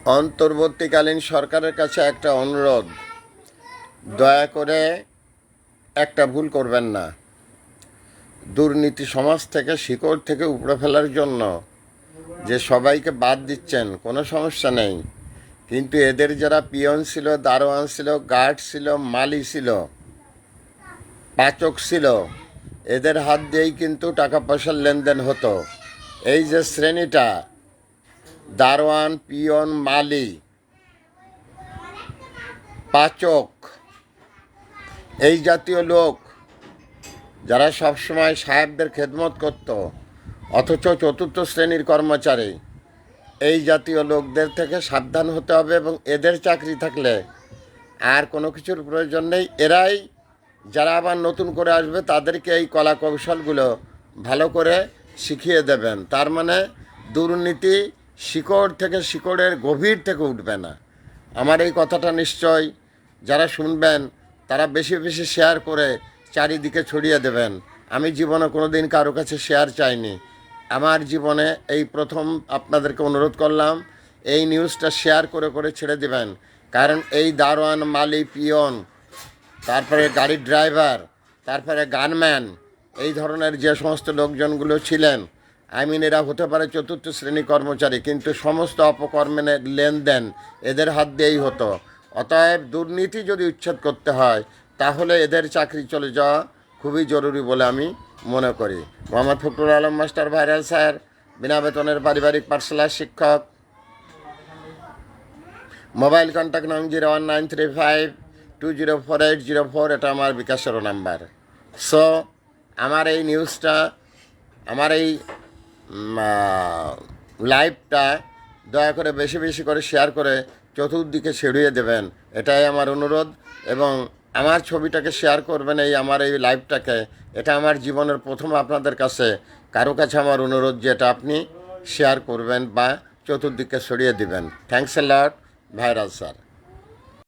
অন্তর্বর্তীকালীন সরকারের কাছে একটা অনুরোধ, দয়া করে একটা ভুল করবেন না। দুর্নীতি সমাজ থেকে শিকড় থেকে উপড়ে ফেলার জন্য যে সবাইকে বাদ দিচ্ছেন কোনো সমস্যা নেই, কিন্তু এদের যারা পিয়ন ছিল, দারোয়ান ছিল, গার্ড ছিল, মালি ছিল, পাচক ছিল, এদের হাত দিয়েই কিন্তু টাকা পয়সার লেনদেন হতো। এই যে শ্রেণীটা দারোয়ান, পিয়ন, মালি, পাচক, এই জাতীয় লোক যারা সবসময় সাহেবদের খেদমত করত অথচ চতুর্থ শ্রেণীর কর্মচারী, এই জাতীয় লোকদের থেকে সাবধান হতে হবে এবং এদের চাকরি থাকলে আর কোনো কিছুর প্রয়োজন নেই। এরাই যারা আবার নতুন করে আসবে তাদেরকে এই কলা কৌশলগুলো ভালো করে শিখিয়ে দেবেন। তার মানে দুর্নীতি শিকড় থেকে, শিকড়ের গভীর থেকে উঠবে না। আমার এই কথাটা নিশ্চয় যারা শুনবেন তারা বেশি বেশি শেয়ার করে চারিদিকে ছড়িয়ে দেবেন। আমি জীবনে কোনো দিন কারো কাছে শেয়ার চাইনি। আমার জীবনে এই প্রথম আপনাদেরকে অনুরোধ করলাম, এই নিউজটা শেয়ার করে করে ছেড়ে দেবেন। কারণ এই দারোয়ান, মালি, পিয়ন, তারপরে গাড়ির ড্রাইভার, তারপরে গানম্যান, এই ধরনের যে সমস্ত লোকজনগুলো ছিলেন, এরা হতে পারে চতুর্থ শ্রেণী কর্মচারী, কিন্তু সমস্ত অপকর্মের লেনদেন এদের হাত দিয়েই হতো। অতএব দুর্নীতি যদি উচ্ছেদ করতে হয় তাহলে এদের চাকরি চলে যাওয়া খুবই জরুরি বলে আমি মনে করি। Mohammad Fakhrul Alam master, viral sir, বিনা বেতনের পারিবারিক পাঠশালার শিক্ষক। মোবাইল কন্ট্যাক্ট নং 01935204804, এটা আমার বিকাশের নাম্বার। সো আমার এই নিউজটা, আমার এই লাইভটা দয়া করে বেশি বেশি করে শেয়ার করে চতুর্দিকে ছড়িয়ে দেবেন, এটাই আমার অনুরোধ। এবং আমার ছবিটাকে শেয়ার করবেন, এই আমার এই লাইভটাকে। এটা আমার জীবনের প্রথম আপনাদের কাছে, কারো কাছে আমার অনুরোধ যে এটা আপনি শেয়ার করবেন বা চতুর্দিকে ছড়িয়ে দিবেন। Thanks a lot, viral sir.